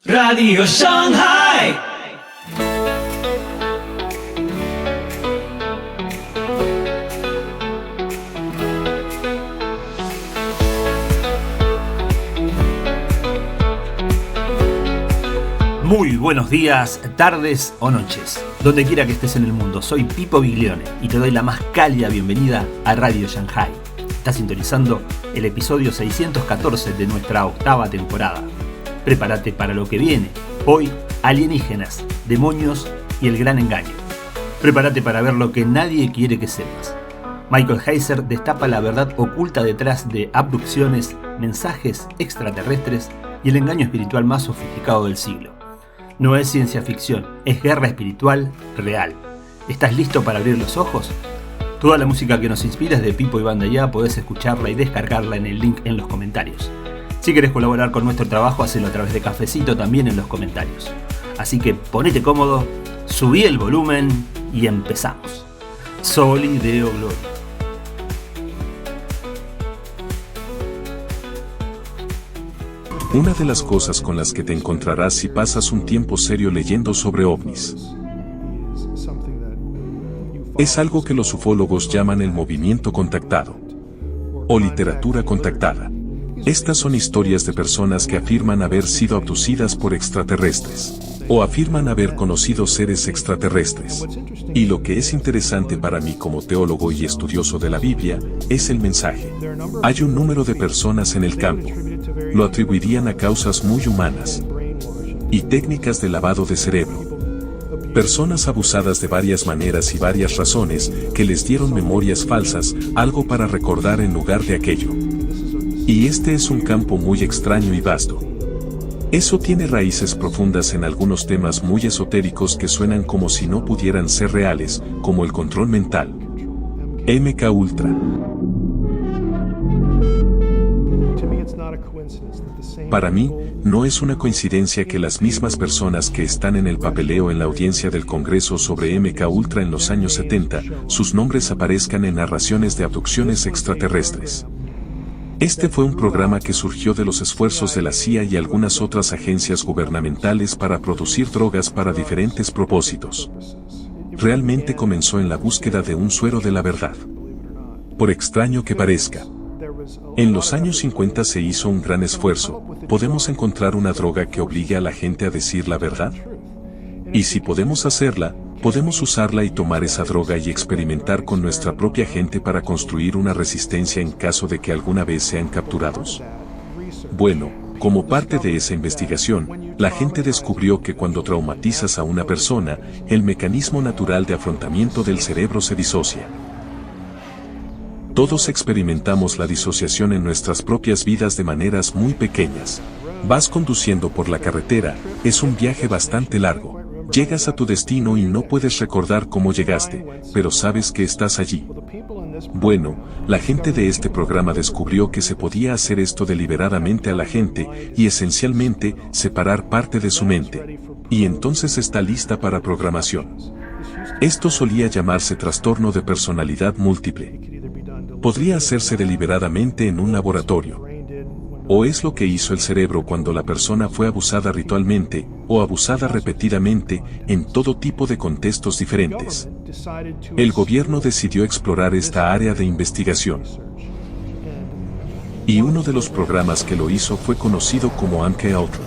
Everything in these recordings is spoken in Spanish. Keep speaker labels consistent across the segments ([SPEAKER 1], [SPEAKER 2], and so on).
[SPEAKER 1] Radio Shanghai.
[SPEAKER 2] Muy buenos días, tardes o noches, donde quiera que estés en el mundo. Soy Pipo Biglione y te doy la más cálida bienvenida a Radio Shanghai. Estás sintonizando el episodio 614 de nuestra octava temporada. Prepárate para lo que viene. Hoy, alienígenas, demonios y el gran engaño. Prepárate para ver lo que nadie quiere que sepas. Michael Heiser destapa la verdad oculta detrás de abducciones, mensajes extraterrestres y el engaño espiritual más sofisticado del siglo. No es ciencia ficción, es guerra espiritual real. ¿Estás listo para abrir los ojos? Toda la música que nos inspira es de Pipo y Banda Ya, podés escucharla y descargarla en el link en los comentarios. Si querés colaborar con nuestro trabajo, hacelo a través de Cafecito también en los comentarios. Así que ponete cómodo, subí el volumen y empezamos. Soli Deo Gloria.
[SPEAKER 3] Una de las cosas con las que te encontrarás si pasas un tiempo serio leyendo sobre ovnis es algo que los ufólogos llaman el movimiento contactado o literatura contactada. Estas son historias de personas que afirman haber sido abducidas por extraterrestres o afirman haber conocido seres extraterrestres. Y lo que es interesante para mí como teólogo y estudioso de la Biblia es el mensaje. Hay un número de personas en el campo. Lo atribuirían a causas muy humanas y técnicas de lavado de cerebro. Personas abusadas de varias maneras y varias razones que les dieron memorias falsas, algo para recordar en lugar de aquello. Y este es un campo muy extraño y vasto. Eso tiene raíces profundas en algunos temas muy esotéricos que suenan como si no pudieran ser reales, como el control mental. MK Ultra. Para mí, no es una coincidencia que las mismas personas que están en el papeleo en la audiencia del Congreso sobre MK Ultra en los años 70, sus nombres aparezcan en narraciones de abducciones extraterrestres. Este fue un programa que surgió de los esfuerzos de la CIA y algunas otras agencias gubernamentales para producir drogas para diferentes propósitos. Realmente comenzó en la búsqueda de un suero de la verdad. Por extraño que parezca. En los años 50 se hizo un gran esfuerzo. ¿Podemos encontrar una droga que obligue a la gente a decir la verdad? Y si podemos hacerla, podemos usarla y tomar esa droga y experimentar con nuestra propia gente para construir una resistencia en caso de que alguna vez sean capturados. Bueno, como parte de esa investigación, la gente descubrió que cuando traumatizas a una persona, el mecanismo natural de afrontamiento del cerebro se disocia. Todos experimentamos la disociación en nuestras propias vidas de maneras muy pequeñas. Vas conduciendo por la carretera, es un viaje bastante largo. Llegas a tu destino y no puedes recordar cómo llegaste, pero sabes que estás allí. Bueno, la gente de este programa descubrió que se podía hacer esto deliberadamente a la gente y esencialmente separar parte de su mente. Y entonces está lista para programación. Esto solía llamarse trastorno de personalidad múltiple. Podría hacerse deliberadamente en un laboratorio. O es lo que hizo el cerebro cuando la persona fue abusada ritualmente, o abusada repetidamente, en todo tipo de contextos diferentes. El gobierno decidió explorar esta área de investigación. Y uno de los programas que lo hizo fue conocido como MK Ultra.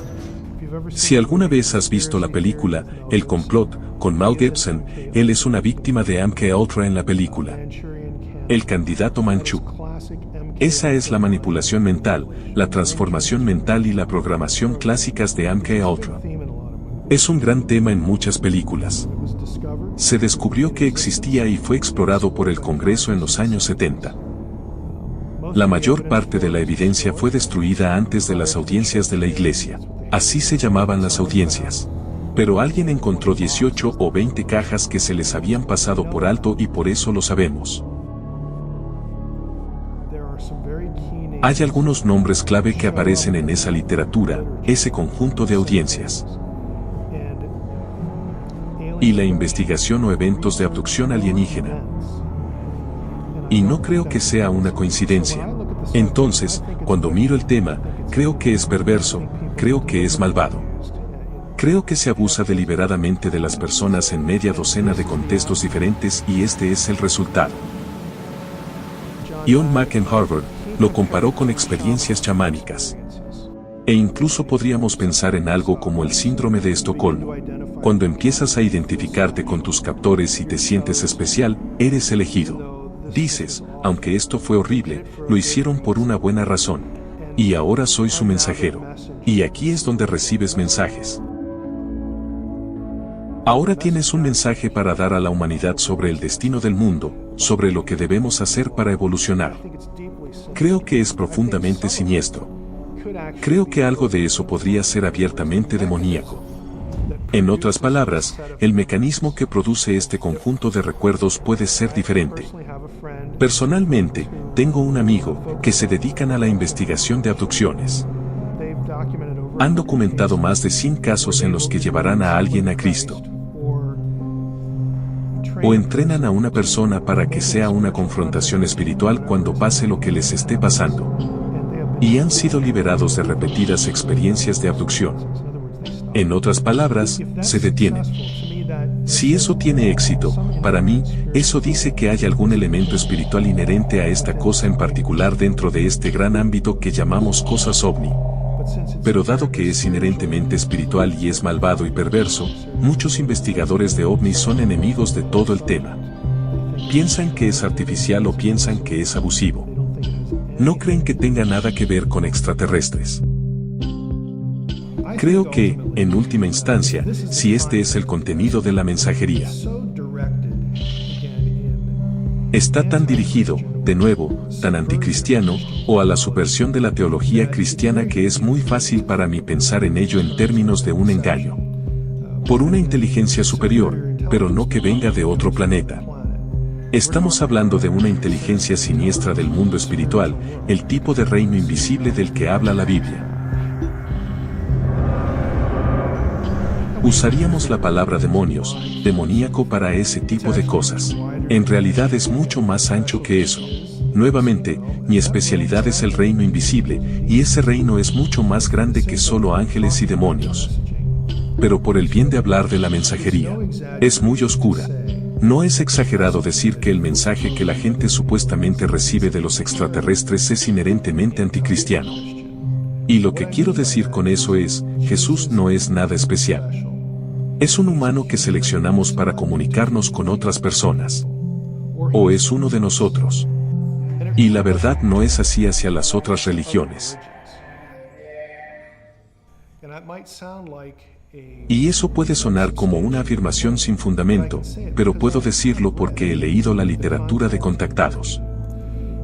[SPEAKER 3] Si alguna vez has visto la película El complot, con Mel Gibson, él es una víctima de MK Ultra en la película. El candidato Manchú. Esa es la manipulación mental, la transformación mental y la programación clásicas de MK Ultra. Es un gran tema en muchas películas. Se descubrió que existía y fue explorado por el Congreso en los años 70. La mayor parte de la evidencia fue destruida antes de las audiencias de la iglesia. Así se llamaban las audiencias. Pero alguien encontró 18 o 20 cajas que se les habían pasado por alto y por eso lo sabemos. Hay algunos nombres clave que aparecen en esa literatura, ese conjunto de audiencias. Y la investigación o eventos de abducción alienígena. Y no creo que sea una coincidencia. Entonces, cuando miro el tema, creo que es perverso, creo que es malvado. Creo que se abusa deliberadamente de las personas en media docena de contextos diferentes y este es el resultado. John Mack en Harvard lo comparó con experiencias chamánicas. E incluso podríamos pensar en algo como el síndrome de Estocolmo. Cuando empiezas a identificarte con tus captores y te sientes especial, eres elegido. Dices, aunque esto fue horrible, lo hicieron por una buena razón. Y ahora soy su mensajero. Y aquí es donde recibes mensajes. Ahora tienes un mensaje para dar a la humanidad sobre el destino del mundo, sobre lo que debemos hacer para evolucionar. Creo que es profundamente siniestro. Creo que algo de eso podría ser abiertamente demoníaco. En otras palabras, el mecanismo que produce este conjunto de recuerdos puede ser diferente. Personalmente, tengo un amigo que se dedican a la investigación de abducciones. Han documentado más de 100 casos en los que llevarán a alguien a Cristo. O entrenan a una persona para que sea una confrontación espiritual cuando pase lo que les esté pasando. Y han sido liberados de repetidas experiencias de abducción. En otras palabras, se detienen. Si eso tiene éxito, para mí, eso dice que hay algún elemento espiritual inherente a esta cosa en particular dentro de este gran ámbito que llamamos cosas ovni. Pero dado que es inherentemente espiritual y es malvado y perverso, muchos investigadores de ovnis son enemigos de todo el tema. Piensan que es artificial o piensan que es abusivo. No creen que tenga nada que ver con extraterrestres. Creo que, en última instancia, si este es el contenido de la mensajería, está tan dirigido, de nuevo, tan anticristiano, o a la subversión de la teología cristiana que es muy fácil para mí pensar en ello en términos de un engaño. Por una inteligencia superior, pero no que venga de otro planeta. Estamos hablando de una inteligencia siniestra del mundo espiritual, el tipo de reino invisible del que habla la Biblia. Usaríamos la palabra demonios, demoníaco para ese tipo de cosas. En realidad es mucho más ancho que eso. Nuevamente, mi especialidad es el reino invisible, y ese reino es mucho más grande que solo ángeles y demonios. Pero por el bien de hablar de la mensajería, es muy oscura. No es exagerado decir que el mensaje que la gente supuestamente recibe de los extraterrestres es inherentemente anticristiano. Y lo que quiero decir con eso es, Jesús no es nada especial. Es un humano que seleccionamos para comunicarnos con otras personas. O es uno de nosotros. Y la verdad no es así hacia las otras religiones. Y eso puede sonar como una afirmación sin fundamento, pero puedo decirlo porque he leído la literatura de contactados.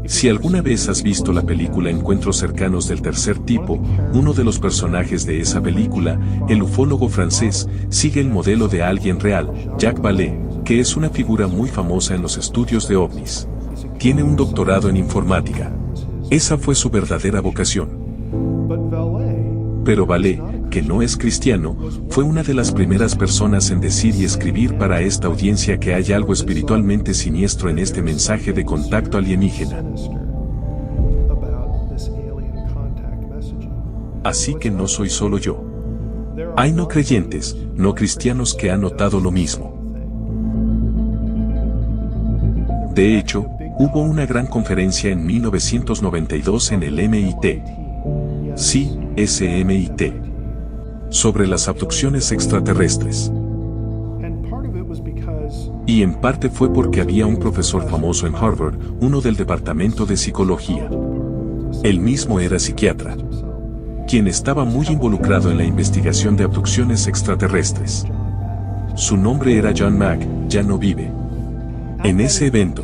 [SPEAKER 3] Si alguna vez has visto la película Encuentros cercanos del tercer tipo, uno de los personajes de esa película, el ufólogo francés, sigue el modelo de alguien real, Jacques Vallée, que es una figura muy famosa en los estudios de ovnis. Tiene un doctorado en informática. Esa fue su verdadera vocación. Pero Vallée, que no es cristiano, fue una de las primeras personas en decir y escribir para esta audiencia que hay algo espiritualmente siniestro en este mensaje de contacto alienígena. Así que no soy solo yo. Hay no creyentes, no cristianos que han notado lo mismo. De hecho, hubo una gran conferencia en 1992 en el MIT. Sí, SMIT. Sobre las abducciones extraterrestres. Y en parte fue porque había un profesor famoso en Harvard, uno del departamento de psicología. Él mismo era psiquiatra, quien estaba muy involucrado en la investigación de abducciones extraterrestres. Su nombre era John Mack, ya no vive. En ese evento,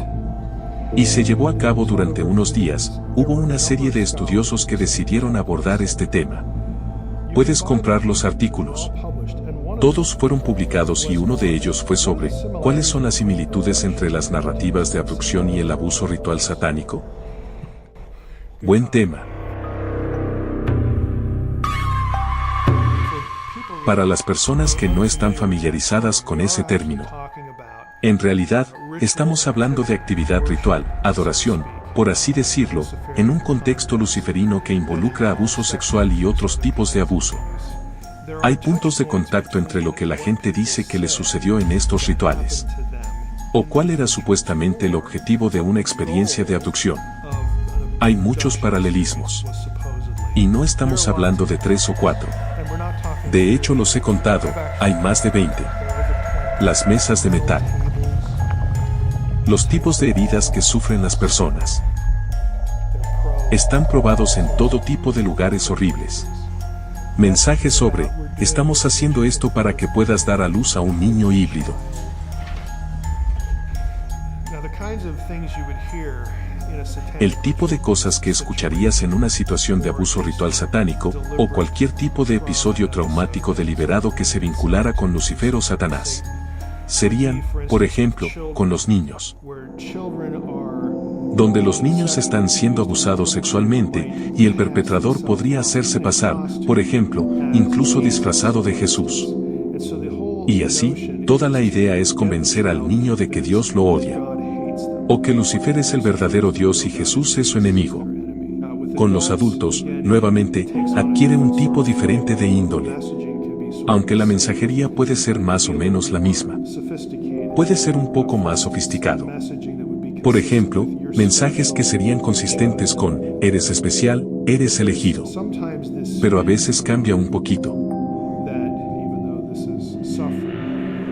[SPEAKER 3] y se llevó a cabo durante unos días, hubo una serie de estudiosos que decidieron abordar este tema. Puedes comprar los artículos. Todos fueron publicados y uno de ellos fue sobre ¿cuáles son las similitudes entre las narrativas de abducción y el abuso ritual satánico? Buen tema. Para las personas que no están familiarizadas con ese término, en realidad, estamos hablando de actividad ritual, adoración, por así decirlo, en un contexto luciferino que involucra abuso sexual y otros tipos de abuso. Hay puntos de contacto entre lo que la gente dice que le sucedió en estos rituales, o cuál era supuestamente el objetivo de una experiencia de abducción. Hay muchos paralelismos. Y no estamos hablando de 3 o 4. De hecho los he contado, hay más de 20. Las mesas de metal. Los tipos de heridas que sufren las personas. Están probados en todo tipo de lugares horribles. Mensajes sobre, estamos haciendo esto para que puedas dar a luz a un niño híbrido. El tipo de cosas que escucharías en una situación de abuso ritual satánico, o cualquier tipo de episodio traumático deliberado que se vinculara con Lucifer o Satanás. Serían, por ejemplo, con los niños. Donde los niños están siendo abusados sexualmente, y el perpetrador podría hacerse pasar, por ejemplo, incluso disfrazado de Jesús. Y así, toda la idea es convencer al niño de que Dios lo odia. O que Lucifer es el verdadero Dios y Jesús es su enemigo. Con los adultos, nuevamente, adquiere un tipo diferente de índole. Aunque la mensajería puede ser más o menos la misma. Puede ser un poco más sofisticado. Por ejemplo, mensajes que serían consistentes con, eres especial, eres elegido. Pero a veces cambia un poquito.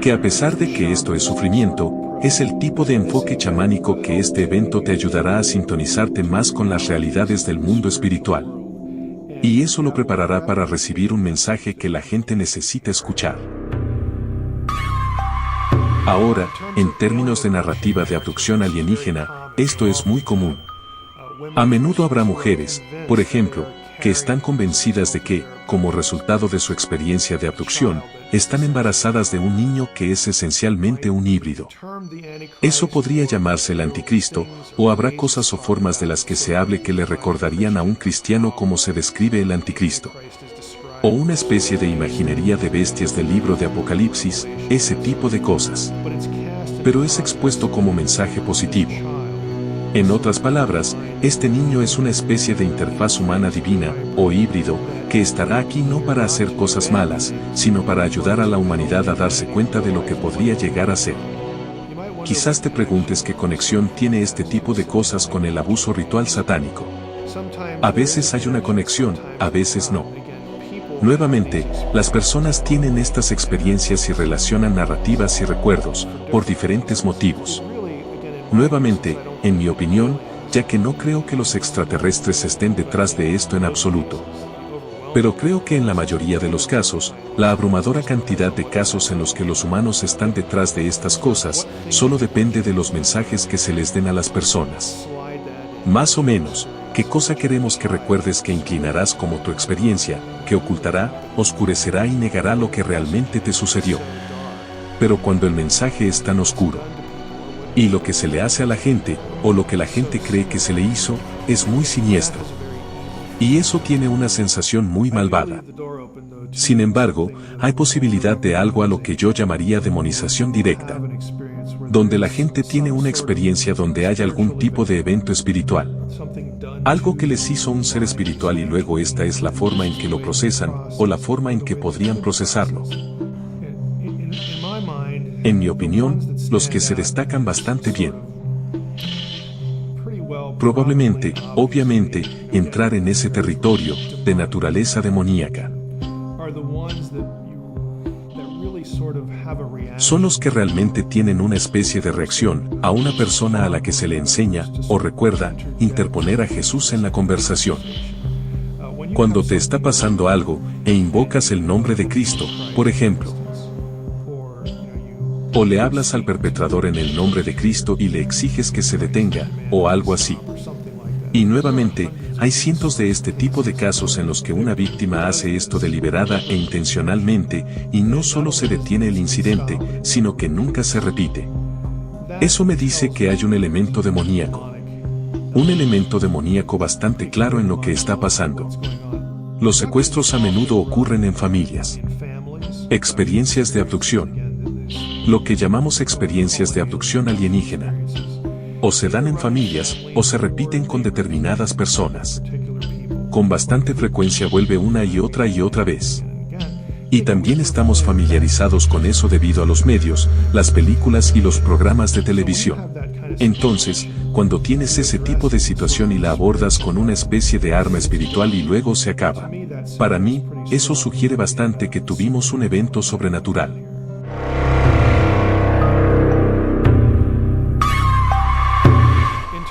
[SPEAKER 3] Que a pesar de que esto es sufrimiento, es el tipo de enfoque chamánico que este evento te ayudará a sintonizarte más con las realidades del mundo espiritual. Y eso lo preparará para recibir un mensaje que la gente necesita escuchar. Ahora, en términos de narrativa de abducción alienígena, esto es muy común. A menudo habrá mujeres, por ejemplo, que están convencidas de que, como resultado de su experiencia de abducción, están embarazadas de un niño que es esencialmente un híbrido. Eso podría llamarse el anticristo, o habrá cosas o formas de las que se hable que le recordarían a un cristiano cómo se describe el anticristo. O una especie de imaginería de bestias del libro de Apocalipsis, ese tipo de cosas. Pero es expuesto como mensaje positivo. En otras palabras, este niño es una especie de interfaz humana divina, o híbrido, que estará aquí no para hacer cosas malas, sino para ayudar a la humanidad a darse cuenta de lo que podría llegar a ser. Quizás te preguntes qué conexión tiene este tipo de cosas con el abuso ritual satánico. A veces hay una conexión, a veces no. Nuevamente, las personas tienen estas experiencias y relacionan narrativas y recuerdos, por diferentes motivos. Nuevamente, en mi opinión, ya que no creo que los extraterrestres estén detrás de esto en absoluto. Pero creo que en la mayoría de los casos, la abrumadora cantidad de casos en los que los humanos están detrás de estas cosas, solo depende de los mensajes que se les den a las personas. Más o menos, ¿qué cosa queremos que recuerdes que inclinarás como tu experiencia, que ocultará, oscurecerá y negará lo que realmente te sucedió? Pero cuando el mensaje es tan oscuro, y lo que se le hace a la gente, o lo que la gente cree que se le hizo, es muy siniestro. Y eso tiene una sensación muy malvada. Sin embargo, hay posibilidad de algo a lo que yo llamaría demonización directa. Donde la gente tiene una experiencia donde hay algún tipo de evento espiritual. Algo que les hizo un ser espiritual y luego esta es la forma en que lo procesan, o la forma en que podrían procesarlo. En mi opinión, los que se destacan bastante bien. Probablemente, obviamente, entrar en ese territorio, de naturaleza demoníaca. Son los que realmente tienen una especie de reacción, a una persona a la que se le enseña, o recuerda, interponer a Jesús en la conversación. Cuando te está pasando algo, e invocas el nombre de Cristo, por ejemplo. O le hablas al perpetrador en el nombre de Cristo y le exiges que se detenga, o algo así. Y nuevamente, hay cientos de este tipo de casos en los que una víctima hace esto deliberada e intencionalmente, y no solo se detiene el incidente, sino que nunca se repite. Eso me dice que hay un elemento demoníaco. Un elemento demoníaco bastante claro en lo que está pasando. Los secuestros a menudo ocurren en familias. Experiencias de abducción. Lo que llamamos experiencias de abducción alienígena. O se dan en familias, o se repiten con determinadas personas. Con bastante frecuencia vuelve una y otra vez. Y también estamos familiarizados con eso debido a los medios, las películas y los programas de televisión. Entonces, cuando tienes ese tipo de situación y la abordas con una especie de arma espiritual y luego se acaba. Para mí, eso sugiere bastante que tuvimos un evento sobrenatural.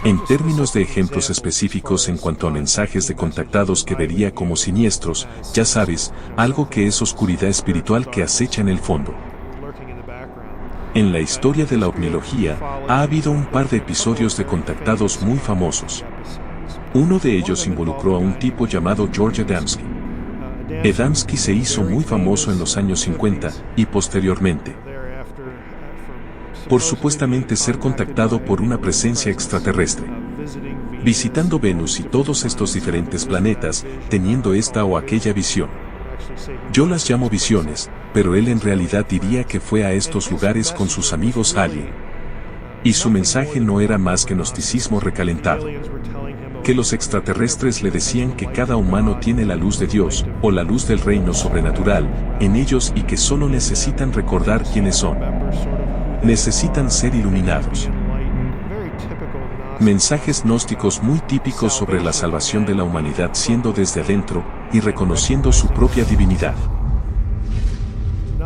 [SPEAKER 3] En términos de ejemplos específicos en cuanto a mensajes de contactados que vería como siniestros, ya sabes, algo que es oscuridad espiritual que acecha en el fondo. En la historia de la ovnilogía, ha habido un par de episodios de contactados muy famosos. Uno de ellos involucró a un tipo llamado George Adamski. Adamski se hizo muy famoso en los años 50 y posteriormente, por supuestamente ser contactado por una presencia extraterrestre, visitando Venus y todos estos diferentes planetas, teniendo esta o aquella visión. Yo las llamo visiones, pero él en realidad diría que fue a estos lugares con sus amigos alien. Y su mensaje no era más que gnosticismo recalentado. Que los extraterrestres le decían que cada humano tiene la luz de Dios, o la luz del reino sobrenatural, en ellos y que solo necesitan recordar quiénes son. Necesitan ser iluminados. Mensajes gnósticos muy típicos sobre la salvación de la humanidad siendo desde adentro y reconociendo su propia divinidad.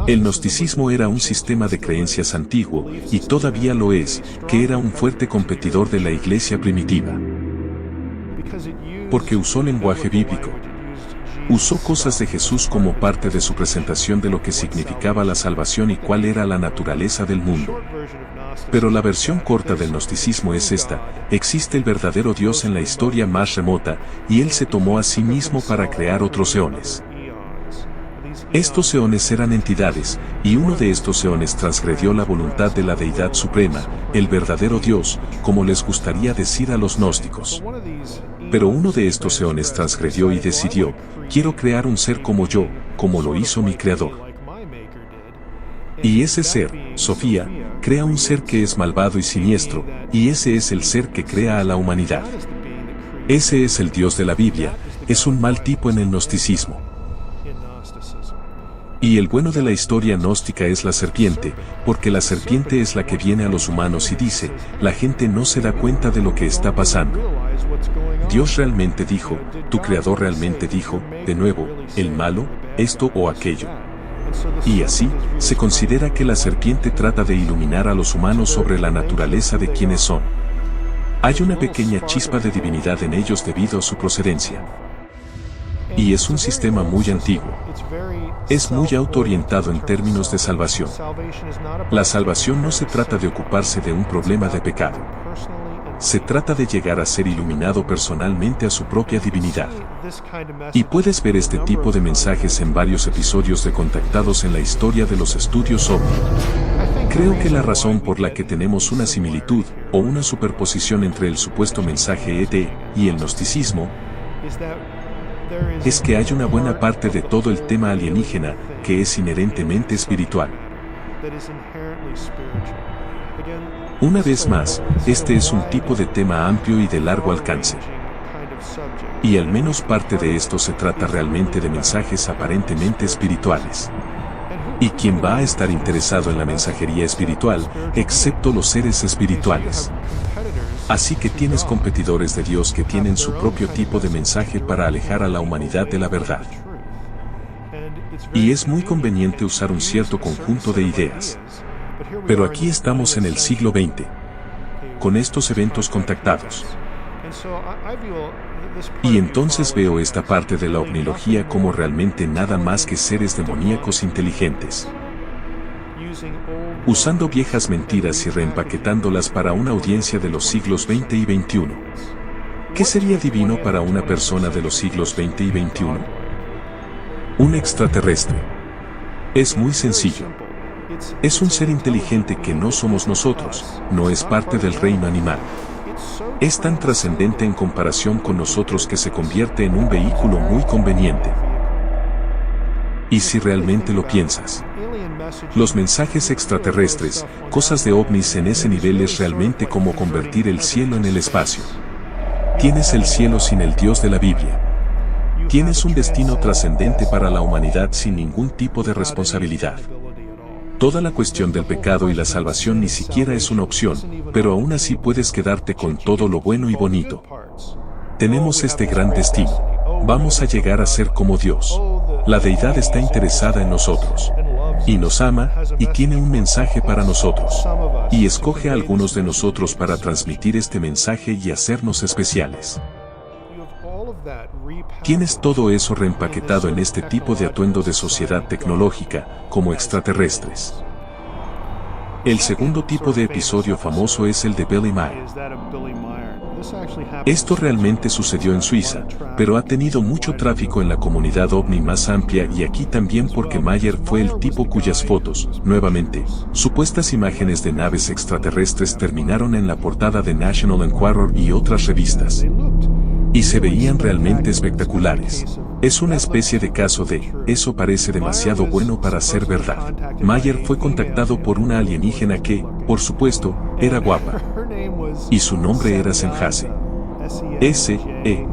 [SPEAKER 3] El gnosticismo era un sistema de creencias antiguo, y todavía lo es, que era un fuerte competidor de la iglesia primitiva. Porque usó lenguaje bíblico. Usó cosas de Jesús como parte de su presentación de lo que significaba la salvación y cuál era la naturaleza del mundo. Pero la versión corta del gnosticismo es esta: existe el verdadero Dios en la historia más remota, y Él se tomó a sí mismo para crear otros eones. Estos eones eran entidades, y uno de estos eones transgredió la voluntad de la deidad suprema, el verdadero Dios, como les gustaría decir a los gnósticos. Pero uno de estos eones transgredió y decidió: quiero crear un ser como yo, como lo hizo mi creador. Y ese ser, Sofía, crea un ser que es malvado y siniestro, y ese es el ser que crea a la humanidad. Ese es el Dios de la Biblia, es un mal tipo en el gnosticismo. Y el bueno de la historia gnóstica es la serpiente, porque la serpiente es la que viene a los humanos y dice: la gente no se da cuenta de lo que está pasando. Dios realmente dijo, tu creador realmente dijo, de nuevo, el malo, esto o aquello. Y así, se considera que la serpiente trata de iluminar a los humanos sobre la naturaleza de quienes son. Hay una pequeña chispa de divinidad en ellos debido a su procedencia. Y es un sistema muy antiguo. Es muy autoorientado en términos de salvación. La salvación no se trata de ocuparse de un problema de pecado. Se trata de llegar a ser iluminado personalmente a su propia divinidad. Y puedes ver este tipo de mensajes en varios episodios de Contactados en la historia de los estudios OVNI. Creo que la razón por la que tenemos una similitud, o una superposición entre el supuesto mensaje ET y el gnosticismo, es que hay una buena parte de todo el tema alienígena que es inherentemente espiritual. Una vez más, este es un tipo de tema amplio y de largo alcance. Y al menos parte de esto se trata realmente de mensajes aparentemente espirituales. ¿Y quién va a estar interesado en la mensajería espiritual, excepto los seres espirituales? Así que tienes competidores de Dios que tienen su propio tipo de mensaje para alejar a la humanidad de la verdad. Y es muy conveniente usar un cierto conjunto de ideas. Pero aquí estamos en el siglo XX, con estos eventos contactados. Y entonces veo esta parte de la ovnilogía como realmente nada más que seres demoníacos inteligentes, usando viejas mentiras y reempaquetándolas para una audiencia de los siglos XX y XXI. ¿Qué sería divino para una persona de los siglos XX y XXI? Un extraterrestre. Es muy sencillo. Es un ser inteligente que no somos nosotros, no es parte del reino animal. Es tan trascendente en comparación con nosotros que se convierte en un vehículo muy conveniente. Y si realmente lo piensas, los mensajes extraterrestres, cosas de ovnis en ese nivel es realmente como convertir el cielo en el espacio. Tienes el cielo sin el Dios de la Biblia. Tienes un destino trascendente para la humanidad sin ningún tipo de responsabilidad. Toda la cuestión del pecado y la salvación ni siquiera es una opción, pero aún así puedes quedarte con todo lo bueno y bonito. Tenemos este gran destino. Vamos a llegar a ser como Dios. La deidad está interesada en nosotros. Y nos ama, y tiene un mensaje para nosotros. Y escoge a algunos de nosotros para transmitir este mensaje y hacernos especiales. Tienes todo eso reempaquetado en este tipo de atuendo de sociedad tecnológica, como extraterrestres. El segundo tipo de episodio famoso es el de Billy Meyer. Esto realmente sucedió en Suiza, pero ha tenido mucho tráfico en la comunidad ovni más amplia y aquí también porque Meyer fue el tipo cuyas fotos, nuevamente, supuestas imágenes de naves extraterrestres terminaron en la portada de National Enquirer y otras revistas. Y se veían realmente espectaculares. Es una especie de caso de, eso parece demasiado bueno para ser verdad. Meyer fue contactado por una alienígena que, por supuesto, era guapa. Y su nombre era Semjase. S-E-M-J-A-S-E.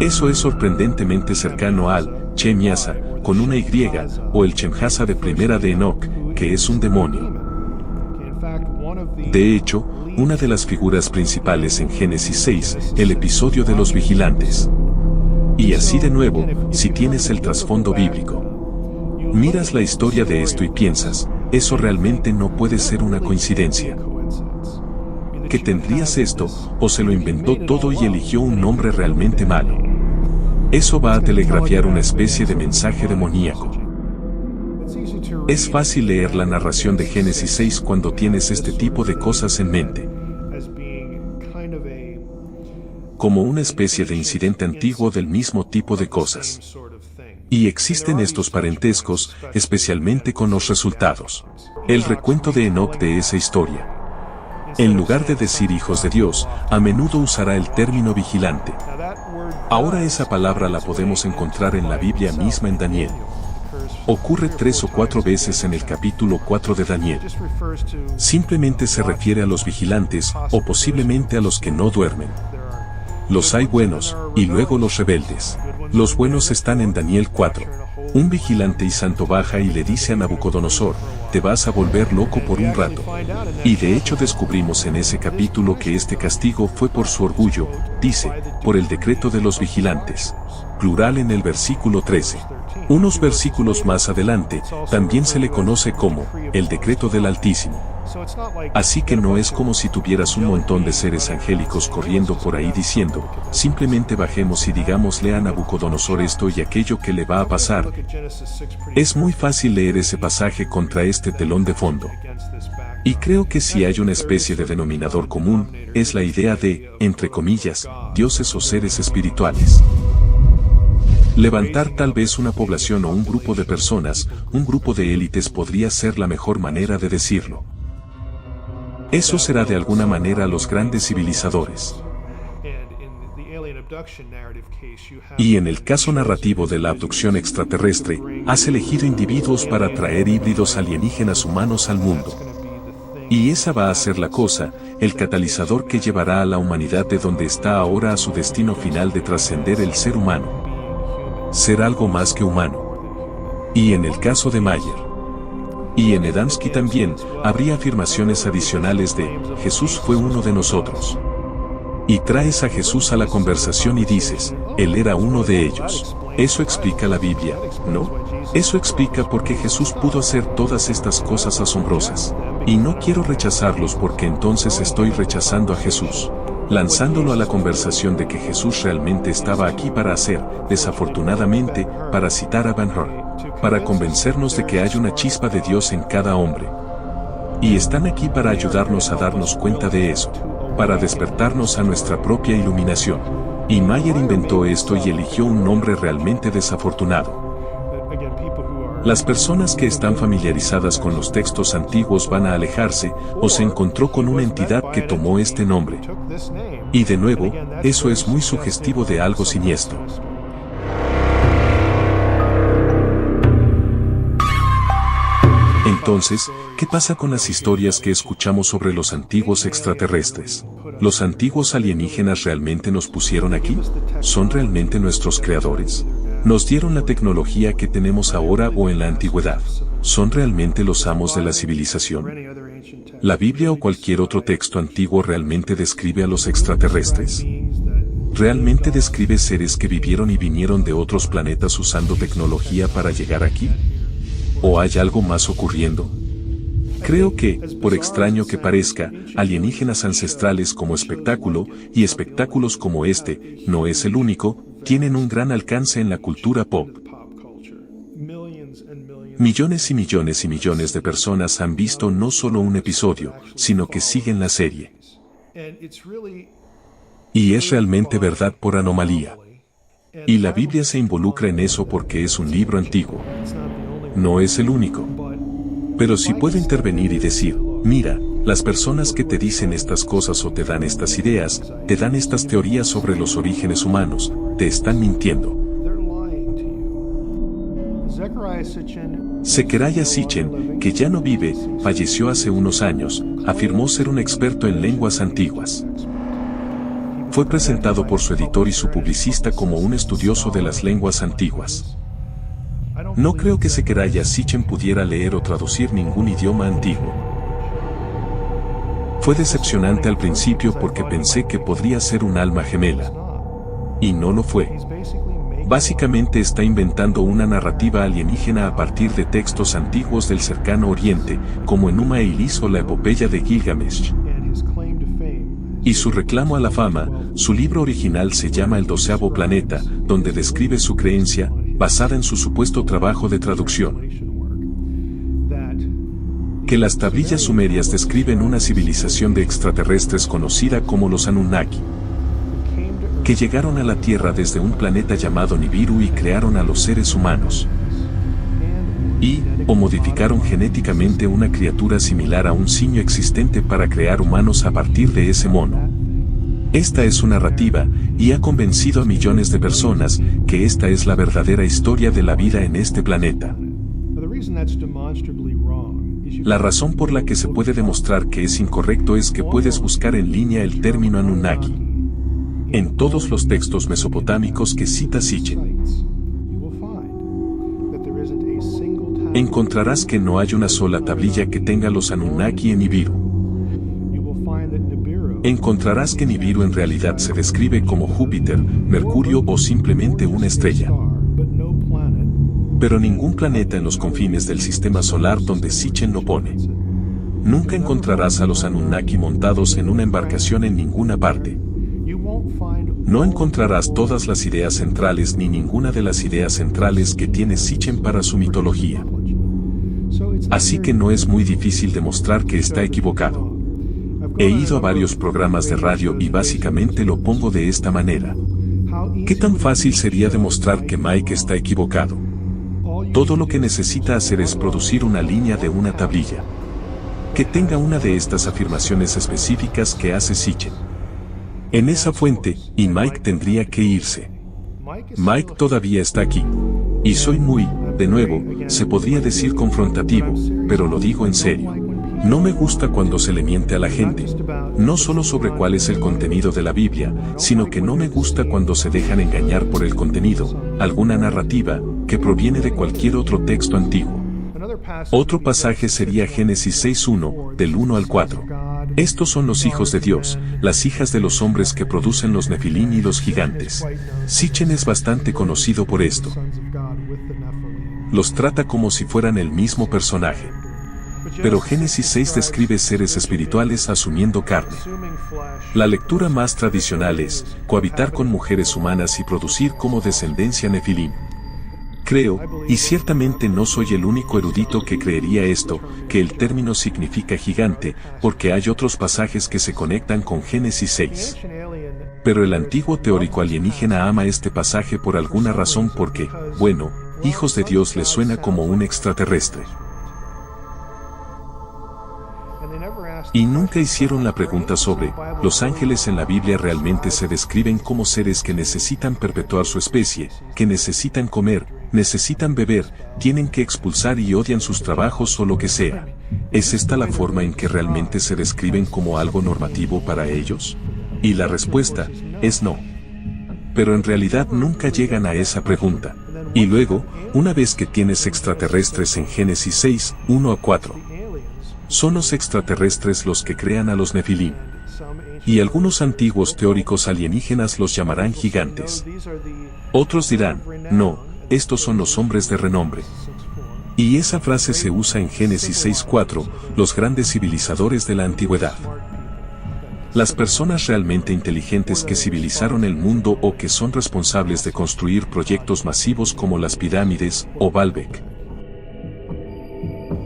[SPEAKER 3] Eso es sorprendentemente cercano al Chemyasa, con una Y, o el Chemjasa de primera de Enoch, que es un demonio. De hecho, una de las figuras principales en Génesis 6, el episodio de los vigilantes. Y así de nuevo, si tienes el trasfondo bíblico. Miras la historia de esto y piensas, eso realmente no puede ser una coincidencia. Que tendrías esto, o se lo inventó todo y eligió un nombre realmente malo. Eso va a telegrafiar una especie de mensaje demoníaco. Es fácil leer la narración de Génesis 6 cuando tienes este tipo de cosas en mente. Como una especie de incidente antiguo del mismo tipo de cosas. Y existen estos parentescos, especialmente con los resultados. El recuento de Enoch de esa historia. En lugar de decir hijos de Dios, a menudo usará el término vigilante. Ahora esa palabra la podemos encontrar en la Biblia misma en Daniel. Ocurre 3 o 4 veces en el capítulo 4 de Daniel. Simplemente se refiere a los vigilantes, o posiblemente a los que no duermen. Los hay buenos, y luego los rebeldes. Los buenos están en Daniel 4. Un vigilante y santo baja y le dice a Nabucodonosor, te vas a volver loco por un rato. Y de hecho descubrimos en ese capítulo que este castigo fue por su orgullo, dice, por el decreto de los vigilantes. Plural en el versículo 13. Unos versículos más adelante, también se le conoce como, el decreto del Altísimo. Así que no es como si tuvieras un montón de seres angélicos corriendo por ahí diciendo, simplemente bajemos y digámosle a Nabucodonosor esto y aquello que le va a pasar. Es muy fácil leer ese pasaje contra este telón de fondo. Y creo que si hay una especie de denominador común, es la idea de, entre comillas, dioses o seres espirituales. Levantar tal vez una población o un grupo de personas, un grupo de élites podría ser la mejor manera de decirlo. Eso será de alguna manera los grandes civilizadores. Y en el caso narrativo de la abducción extraterrestre, has elegido individuos para traer híbridos alienígenas humanos al mundo. Y esa va a ser la cosa, el catalizador que llevará a la humanidad de donde está ahora a su destino final de trascender el ser humano. Ser algo más que humano. Y en el caso de Meyer. Y en Adamski también, habría afirmaciones adicionales de, Jesús fue uno de nosotros. Y traes a Jesús a la conversación y dices, Él era uno de ellos. Eso explica la Biblia, ¿no? Eso explica por qué Jesús pudo hacer todas estas cosas asombrosas. Y no quiero rechazarlos porque entonces estoy rechazando a Jesús. Lanzándolo a la conversación de que Jesús realmente estaba aquí para hacer, desafortunadamente, para citar a Van Hur, para convencernos de que hay una chispa de Dios en cada hombre. Y están aquí para ayudarnos a darnos cuenta de eso, para despertarnos a nuestra propia iluminación. Y Meyer inventó esto y eligió un nombre realmente desafortunado. Las personas que están familiarizadas con los textos antiguos van a alejarse, o se encontró con una entidad que tomó este nombre. Y de nuevo, eso es muy sugestivo de algo siniestro. Entonces, ¿qué pasa con las historias que escuchamos sobre los antiguos extraterrestres? ¿Los antiguos alienígenas realmente nos pusieron aquí? ¿Son realmente nuestros creadores? ¿Nos dieron la tecnología que tenemos ahora o en la antigüedad? ¿Son realmente los amos de la civilización? ¿La Biblia o cualquier otro texto antiguo realmente describe a los extraterrestres? ¿Realmente describe seres que vivieron y vinieron de otros planetas usando tecnología para llegar aquí? ¿O hay algo más ocurriendo? Creo que, por extraño que parezca, alienígenas ancestrales como espectáculo, y espectáculos como este, no es el único, tienen un gran alcance en la cultura pop. Millones y millones y millones de personas han visto no solo un episodio, sino que siguen la serie. Y es realmente verdad por anomalía. Y la Biblia se involucra en eso porque es un libro antiguo. No es el único. Pero si puedo intervenir y decir, mira, las personas que te dicen estas cosas o te dan estas ideas, te dan estas teorías sobre los orígenes humanos, te están mintiendo. Zecharia Sitchin, que ya no vive, falleció hace unos años, afirmó ser un experto en lenguas antiguas. Fue presentado por su editor y su publicista como un estudioso de las lenguas antiguas. No creo que Zecharia Sitchin pudiera leer o traducir ningún idioma antiguo. Fue decepcionante al principio porque pensé que podría ser un alma gemela. Y no lo fue. Básicamente está inventando una narrativa alienígena a partir de textos antiguos del cercano oriente, como Enuma Elish o la epopeya de Gilgamesh. Y su reclamo a la fama, su libro original se llama El 12º planeta, donde describe su creencia, basada en su supuesto trabajo de traducción, que las tablillas sumerias describen una civilización de extraterrestres conocida como los Anunnaki, que llegaron a la Tierra desde un planeta llamado Nibiru y crearon a los seres humanos. O modificaron genéticamente una criatura similar a un simio existente para crear humanos a partir de ese mono. Esta es su narrativa, y ha convencido a millones de personas que esta es la verdadera historia de la vida en este planeta. La razón por la que se puede demostrar que es incorrecto es que puedes buscar en línea el término Anunnaki en todos los textos mesopotámicos que cita Sitchin. Encontrarás que no hay una sola tablilla que tenga los Anunnaki en Nibiru. Encontrarás que Nibiru en realidad se describe como Júpiter, Mercurio o simplemente una estrella. Pero ningún planeta en los confines del sistema solar donde Sitchin lo pone. Nunca encontrarás a los Anunnaki montados en una embarcación en ninguna parte. No encontrarás todas las ideas centrales ni ninguna de las ideas centrales que tiene Sitchin para su mitología. Así que no es muy difícil demostrar que está equivocado. He ido a varios programas de radio y básicamente lo pongo de esta manera. ¿Qué tan fácil sería demostrar que Mike está equivocado? Todo lo que necesita hacer es producir una línea de una tablilla que tenga una de estas afirmaciones específicas que hace Sitchin en esa fuente, y Mike tendría que irse. Mike todavía está aquí. Y soy muy, de nuevo, se podría decir confrontativo, pero lo digo en serio. No me gusta cuando se le miente a la gente, no solo sobre cuál es el contenido de la Biblia, sino que no me gusta cuando se dejan engañar por el contenido, alguna narrativa, que proviene de cualquier otro texto antiguo. Otro pasaje sería Génesis 6:1, del 1 al 4. Estos son los hijos de Dios, las hijas de los hombres que producen los Nefilim y los gigantes. Sitchin es bastante conocido por esto. Los trata como si fueran el mismo personaje. Pero Génesis 6 describe seres espirituales asumiendo carne. La lectura más tradicional es cohabitar con mujeres humanas y producir como descendencia Nefilim. Creo, y ciertamente no soy el único erudito que creería esto, que el término significa gigante, porque hay otros pasajes que se conectan con Génesis 6. Pero el antiguo teórico alienígena ama este pasaje por alguna razón porque, bueno, hijos de Dios le suena como un extraterrestre. Y nunca hicieron la pregunta sobre, ¿los ángeles en la Biblia realmente se describen como seres que necesitan perpetuar su especie, que necesitan comer, necesitan beber, tienen que expulsar y odian sus trabajos o lo que sea? ¿Es esta la forma en que realmente se describen como algo normativo para ellos? Y la respuesta es no. Pero en realidad nunca llegan a esa pregunta. Y luego, una vez que tienes extraterrestres en Génesis 6, 1 a 4, son los extraterrestres los que crean a los Nefilim. Y algunos antiguos teóricos alienígenas los llamarán gigantes. Otros dirán, no, estos son los hombres de renombre. Y esa frase se usa en Génesis 6:4, los grandes civilizadores de la antigüedad. Las personas realmente inteligentes que civilizaron el mundo o que son responsables de construir proyectos masivos como las pirámides o Baalbek.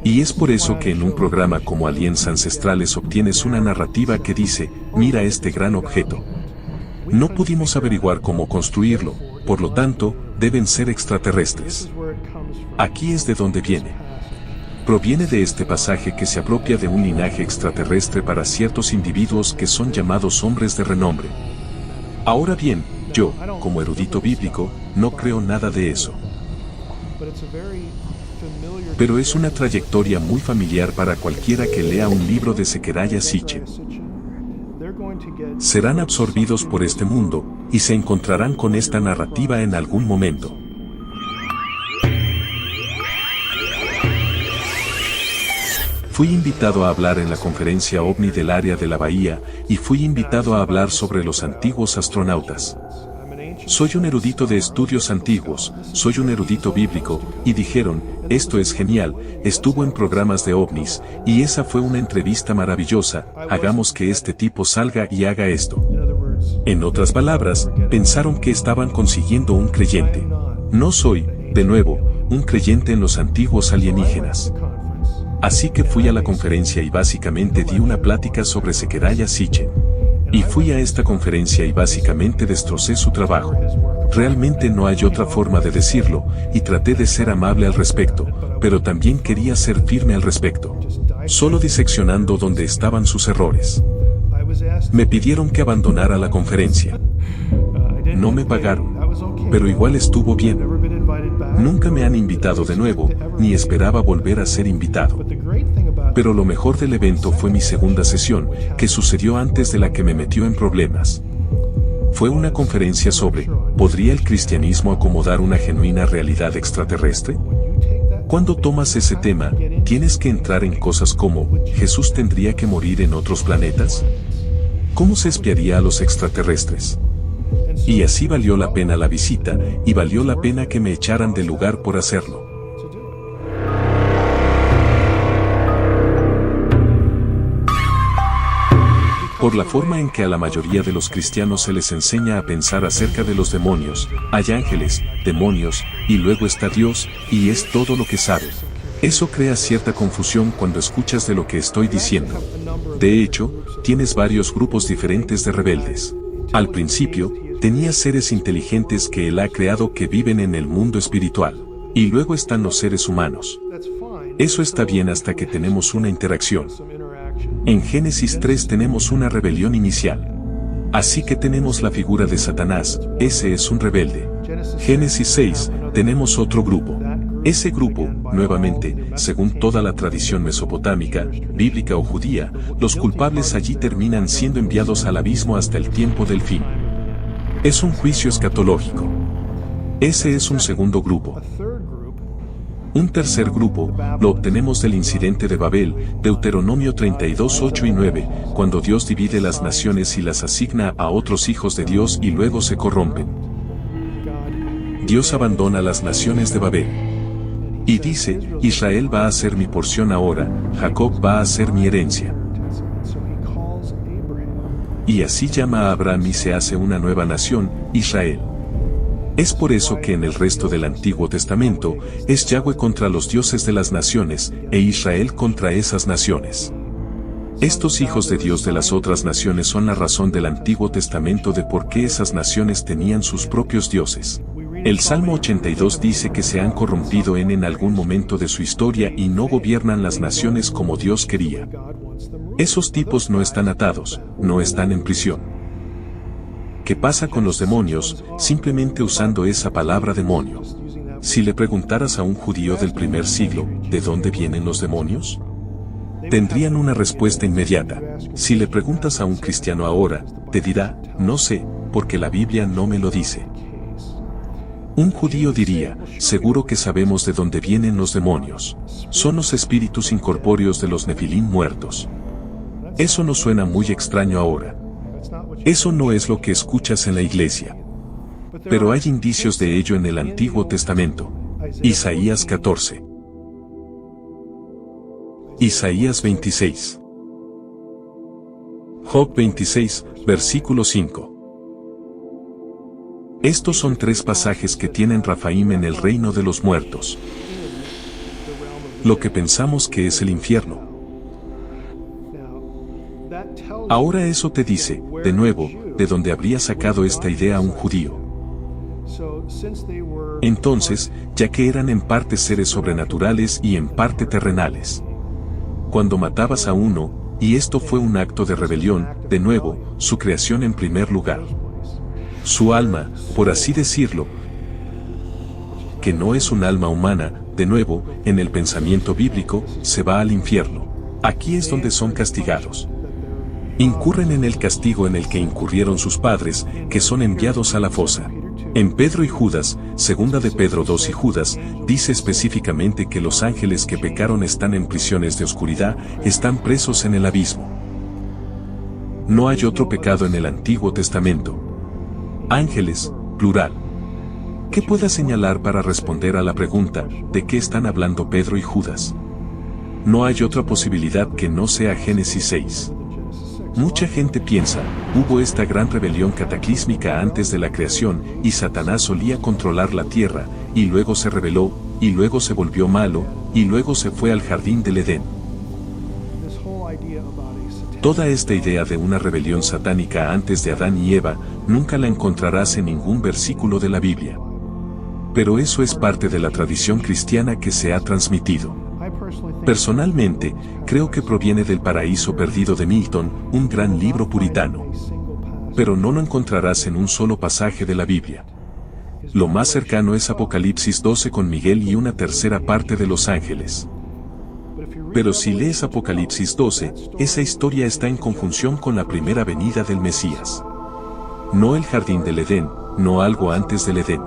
[SPEAKER 3] Y es por eso que en un programa como Aliens Ancestrales obtienes una narrativa que dice, mira este gran objeto. No pudimos averiguar cómo construirlo, por lo tanto, deben ser extraterrestres. Aquí es de donde viene. Proviene de este pasaje que se apropia de un linaje extraterrestre para ciertos individuos que son llamados hombres de renombre. Ahora bien, yo, como erudito bíblico, no creo nada de eso. Pero es una trayectoria muy familiar para cualquiera que lea un libro de Zecharia Sitchin. Serán absorbidos por este mundo, y se encontrarán con esta narrativa en algún momento. Fui invitado a hablar en la conferencia OVNI del área de la Bahía, y fui invitado a hablar sobre los antiguos astronautas. Soy un erudito de estudios antiguos, soy un erudito bíblico, y dijeron, esto es genial, estuvo en programas de ovnis, y esa fue una entrevista maravillosa, hagamos que este tipo salga y haga esto. En otras palabras, pensaron que estaban consiguiendo un creyente. No soy, de nuevo, un creyente en los antiguos alienígenas. Así que fui a la conferencia y básicamente di una plática sobre Zecharia Sitchin. Y fui a esta conferencia y básicamente destrocé su trabajo. Realmente no hay otra forma de decirlo, y traté de ser amable al respecto, pero también quería ser firme al respecto. Solo diseccionando donde estaban sus errores. Me pidieron que abandonara la conferencia. No me pagaron, pero igual estuvo bien. Nunca me han invitado de nuevo, ni esperaba volver a ser invitado. Pero lo mejor del evento fue mi segunda sesión, que sucedió antes de la que me metió en problemas. Fue una conferencia sobre, ¿podría el cristianismo acomodar una genuina realidad extraterrestre? Cuando tomas ese tema, tienes que entrar en cosas como, ¿Jesús tendría que morir en otros planetas? ¿Cómo se espiaría a los extraterrestres? Y así valió la pena la visita, y valió la pena que me echaran del lugar por hacerlo. Por la forma en que a la mayoría de los cristianos se les enseña a pensar acerca de los demonios, hay ángeles, demonios, y luego está Dios, y es todo lo que saben. Eso crea cierta confusión cuando escuchas de lo que estoy diciendo. De hecho, tienes varios grupos diferentes de rebeldes. Al principio, tenías seres inteligentes que Él ha creado que viven en el mundo espiritual. Y luego están los seres humanos. Eso está bien hasta que tenemos una interacción. En Génesis 3 tenemos una rebelión inicial. Así que tenemos la figura de Satanás, ese es un rebelde. Génesis 6, tenemos otro grupo. Ese grupo, nuevamente, según toda la tradición mesopotámica, bíblica o judía, los culpables allí terminan siendo enviados al abismo hasta el tiempo del fin. Es un juicio escatológico. Ese es un segundo grupo. Un tercer grupo, lo obtenemos del incidente de Babel, Deuteronomio 32, 8 y 9, cuando Dios divide las naciones y las asigna a otros hijos de Dios y luego se corrompen. Dios abandona las naciones de Babel. Y dice, Israel va a ser mi porción ahora, Jacob va a ser mi herencia. Y así llama a Abraham y se hace una nueva nación, Israel. Es por eso que en el resto del Antiguo Testamento, es Yahweh contra los dioses de las naciones, e Israel contra esas naciones. Estos hijos de Dios de las otras naciones son la razón del Antiguo Testamento de por qué esas naciones tenían sus propios dioses. El Salmo 82 dice que se han corrompido en algún momento de su historia y no gobiernan las naciones como Dios quería. Esos tipos no están atados, no están en prisión. ¿Qué pasa con los demonios, simplemente usando esa palabra demonio? Si le preguntaras a un judío del primer siglo, ¿de dónde vienen los demonios? tendrían una respuesta inmediata. Si le preguntas a un cristiano ahora, te dirá, no sé, porque la Biblia no me lo dice. Un judío diría, seguro que sabemos de dónde vienen los demonios. Son los espíritus incorpóreos de los Nefilim muertos. Eso no suena muy extraño ahora. Eso no es lo que escuchas en la iglesia. Pero hay indicios de ello en el Antiguo Testamento. Isaías 14. Isaías 26. Job 26, versículo 5. Estos son tres pasajes que tienen Rafaim en el reino de los muertos. Lo que pensamos que es el infierno. Ahora eso te dice, de nuevo, de dónde habría sacado esta idea un judío. Entonces, ya que eran en parte seres sobrenaturales y en parte terrenales. Cuando matabas a uno, y esto fue un acto de rebelión, de nuevo, su creación en primer lugar. Su alma, por así decirlo, que no es un alma humana, de nuevo, en el pensamiento bíblico, se va al infierno. Aquí es donde son castigados. Incurren en el castigo en el que incurrieron sus padres, que son enviados a la fosa. En Pedro y Judas, segunda de Pedro 2 y Judas, dice específicamente que los ángeles que pecaron están en prisiones de oscuridad, están presos en el abismo. No hay otro pecado en el Antiguo Testamento. Ángeles, plural. ¿Qué pueda señalar para responder a la pregunta, ¿de qué están hablando Pedro y Judas? No hay otra posibilidad que no sea Génesis 6. Mucha gente piensa, hubo esta gran rebelión cataclísmica antes de la creación, y Satanás solía controlar la tierra, y luego se rebeló, y luego se volvió malo, y luego se fue al jardín del Edén. Toda esta idea de una rebelión satánica antes de Adán y Eva, nunca la encontrarás en ningún versículo de la Biblia. Pero eso es parte de la tradición cristiana que se ha transmitido. Personalmente, creo que proviene del Paraíso Perdido de Milton, un gran libro puritano. Pero no lo encontrarás en un solo pasaje de la Biblia. Lo más cercano es Apocalipsis 12 con Miguel y una tercera parte de los ángeles. Pero si lees Apocalipsis 12, esa historia está en conjunción con la primera venida del Mesías. No el jardín del Edén, no algo antes del Edén.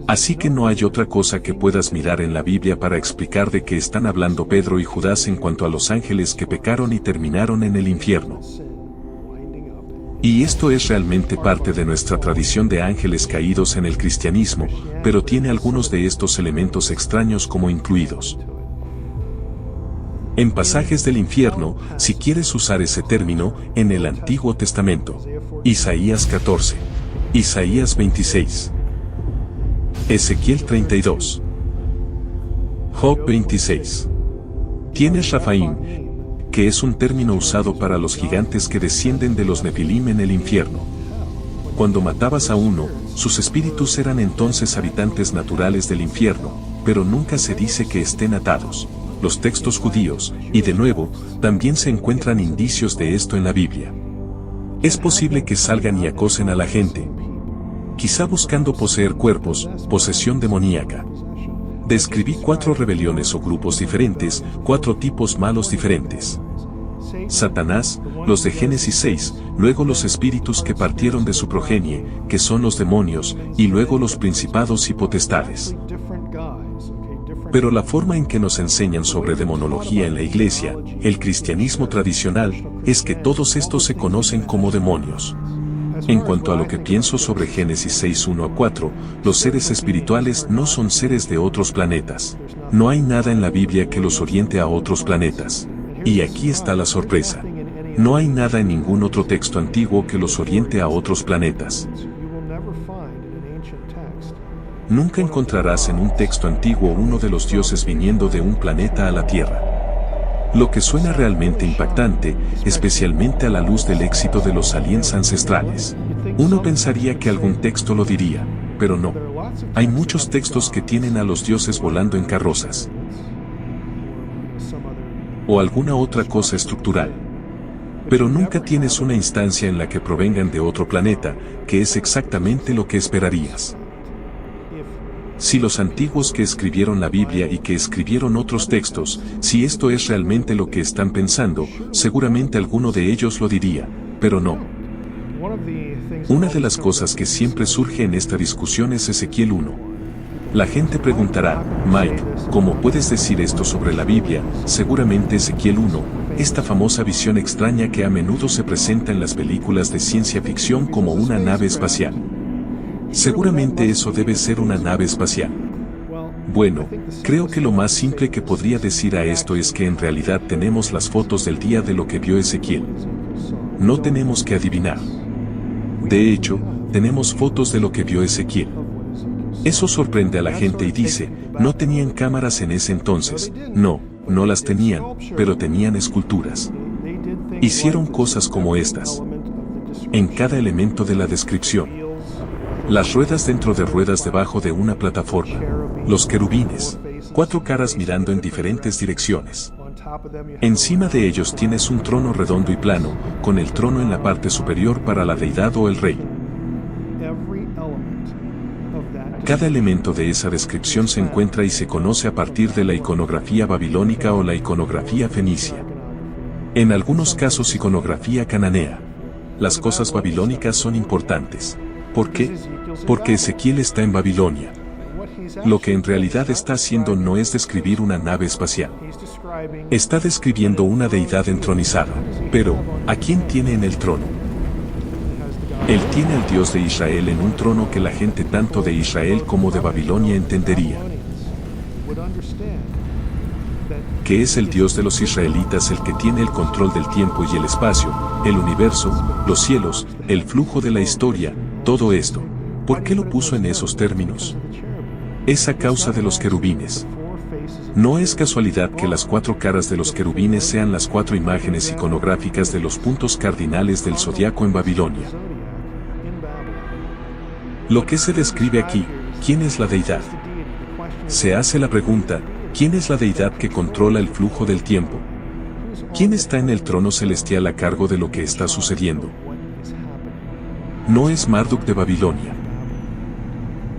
[SPEAKER 3] Así que no hay otra cosa que puedas mirar en la Biblia para explicar de qué están hablando Pedro y Judas en cuanto a los ángeles que pecaron y terminaron en el infierno. Y esto es realmente parte de nuestra tradición de ángeles caídos en el cristianismo, pero tiene algunos de estos elementos extraños como incluidos. En pasajes del infierno, si quieres usar ese término, en el Antiguo Testamento. Isaías 14. Isaías 26. Ezequiel 32. Job 26. Tienes Rafaim, que es un término usado para los gigantes que descienden de los Nefilim en el infierno. Cuando matabas a uno, sus espíritus eran entonces habitantes naturales del infierno, pero nunca se dice que estén atados. Los textos judíos, y de nuevo, también se encuentran indicios de esto en la Biblia. Es posible que salgan y acosen a la gente, quizá buscando poseer cuerpos, posesión demoníaca. Describí 4 rebeliones o grupos diferentes, 4 tipos malos diferentes. Satanás, los de Génesis 6, luego los espíritus que partieron de su progenie, que son los demonios, y luego los principados y potestades. Pero la forma en que nos enseñan sobre demonología en la iglesia, el cristianismo tradicional, es que todos estos se conocen como demonios. En cuanto a lo que pienso sobre Génesis 6, 1 a 4, los seres espirituales no son seres de otros planetas. No hay nada en la Biblia que los oriente a otros planetas. Y aquí está la sorpresa. No hay nada en ningún otro texto antiguo que los oriente a otros planetas. Nunca encontrarás en un texto antiguo uno de los dioses viniendo de un planeta a la Tierra. Lo que suena realmente impactante, especialmente a la luz del éxito de los aliens ancestrales. Uno pensaría que algún texto lo diría, pero no. Hay muchos textos que tienen a los dioses volando en carrozas. O alguna otra cosa estructural. Pero nunca tienes una instancia en la que provengan de otro planeta, que es exactamente lo que esperarías. Si los antiguos que escribieron la Biblia y que escribieron otros textos, si esto es realmente lo que están pensando, seguramente alguno de ellos lo diría, pero no. Una de las cosas que siempre surge en esta discusión es Ezequiel 1. La gente preguntará, Mike, ¿cómo puedes decir esto sobre la Biblia? Seguramente Ezequiel 1, esta famosa visión extraña que a menudo se presenta en las películas de ciencia ficción como una nave espacial. Seguramente eso debe ser una nave espacial. Bueno, creo que lo más simple que podría decir a esto es que en realidad tenemos las fotos del día de lo que vio Ezequiel. No tenemos que adivinar. De hecho, tenemos fotos de lo que vio Ezequiel. Eso sorprende a la gente y dice, no tenían cámaras en ese entonces. No, no las tenían, pero tenían esculturas. Hicieron cosas como estas. En cada elemento de la descripción. Las ruedas dentro de ruedas debajo de una plataforma. Los querubines. 4 caras mirando en diferentes direcciones. Encima de ellos tienes un trono redondo y plano, con el trono en la parte superior para la deidad o el rey. Cada elemento de esa descripción se encuentra y se conoce a partir de la iconografía babilónica o la iconografía fenicia. En algunos casos iconografía cananea. Las cosas babilónicas son importantes. ¿Por qué? Porque Ezequiel está en Babilonia. Lo que en realidad está haciendo no es describir una nave espacial. Está describiendo una deidad entronizada. Pero, ¿a quién tiene en el trono? Él tiene al Dios de Israel en un trono que la gente tanto de Israel como de Babilonia entendería. Que es el Dios de los israelitas el que tiene el control del tiempo y el espacio, el universo, los cielos, el flujo de la historia, todo esto. ¿Por qué lo puso en esos términos? Es a causa de los querubines. No es casualidad que las 4 caras de los querubines sean las 4 imágenes iconográficas de los puntos cardinales del zodiaco en Babilonia. Lo que se describe aquí, ¿quién es la deidad? Se hace la pregunta, ¿quién es la deidad que controla el flujo del tiempo? ¿Quién está en el trono celestial a cargo de lo que está sucediendo? No es Marduk de Babilonia.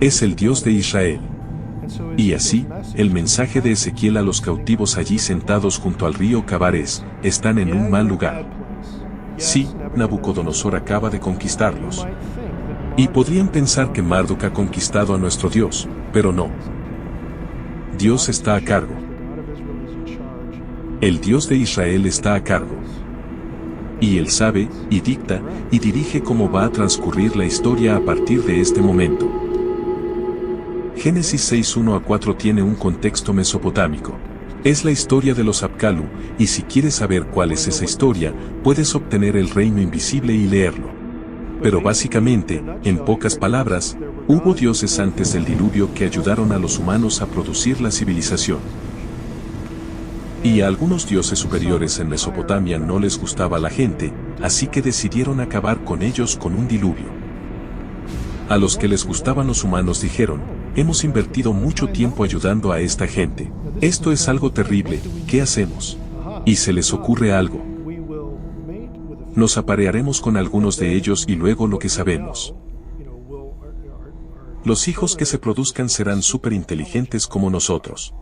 [SPEAKER 3] Es el Dios de Israel. Y así, el mensaje de Ezequiel a los cautivos allí sentados junto al río Kebar es, están en un mal lugar. Sí, Nabucodonosor acaba de conquistarlos. Y podrían pensar que Marduk ha conquistado a nuestro Dios, pero no. Dios está a cargo. El Dios de Israel está a cargo. Y Él sabe, y dicta, y dirige cómo va a transcurrir la historia a partir de este momento. Génesis 6:1-4 tiene un contexto mesopotámico. Es la historia de los Apkallu, y si quieres saber cuál es esa historia, puedes obtener el reino invisible y leerlo. Pero básicamente, en pocas palabras, hubo dioses antes del diluvio que ayudaron a los humanos a producir la civilización. Y a algunos dioses superiores en Mesopotamia no les gustaba la gente, así que decidieron acabar con ellos con un diluvio. A los que les gustaban los humanos dijeron, hemos invertido mucho tiempo ayudando a esta gente. Esto es algo terrible, ¿qué hacemos? Y se les ocurre algo. Nos aparearemos con algunos de ellos y luego lo que sabemos. Los hijos que se produzcan serán súper inteligentes como nosotros.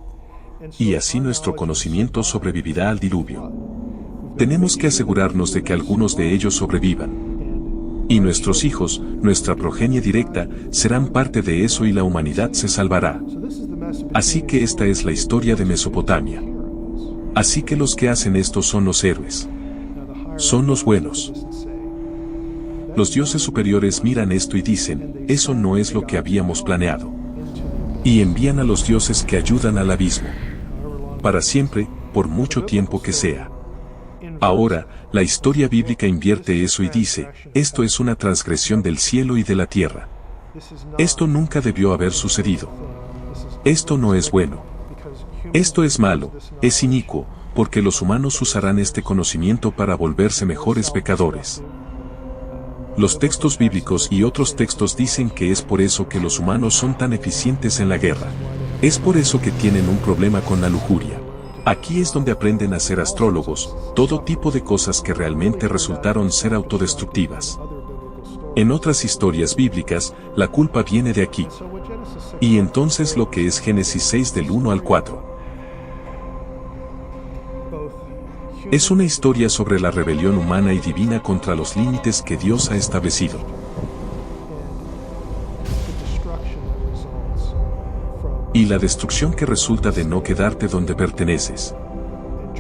[SPEAKER 3] Y así nuestro conocimiento sobrevivirá al diluvio. Tenemos que asegurarnos de que algunos de ellos sobrevivan. Y nuestros hijos, nuestra progenie directa, serán parte de eso y la humanidad se salvará. Así que esta es la historia de Mesopotamia. Así que los que hacen esto son los héroes. Son los buenos. Los dioses superiores miran esto y dicen, eso no es lo que habíamos planeado. Y envían a los dioses que ayudan al abismo. Para siempre, por mucho tiempo que sea. Ahora, la historia bíblica invierte eso y dice, esto es una transgresión del cielo y de la tierra. Esto nunca debió haber sucedido. Esto no es bueno. Esto es malo, es inicuo, porque los humanos usarán este conocimiento para volverse mejores pecadores. Los textos bíblicos y otros textos dicen que es por eso que los humanos son tan eficientes en la guerra. Es por eso que tienen un problema con la lujuria. Aquí es donde aprenden a ser astrólogos, todo tipo de cosas que realmente resultaron ser autodestructivas. En otras historias bíblicas, la culpa viene de aquí. Y entonces lo que es Génesis 6 del 1 al 4. Es una historia sobre la rebelión humana y divina contra los límites que Dios ha establecido. Y la destrucción que resulta de no quedarte donde perteneces.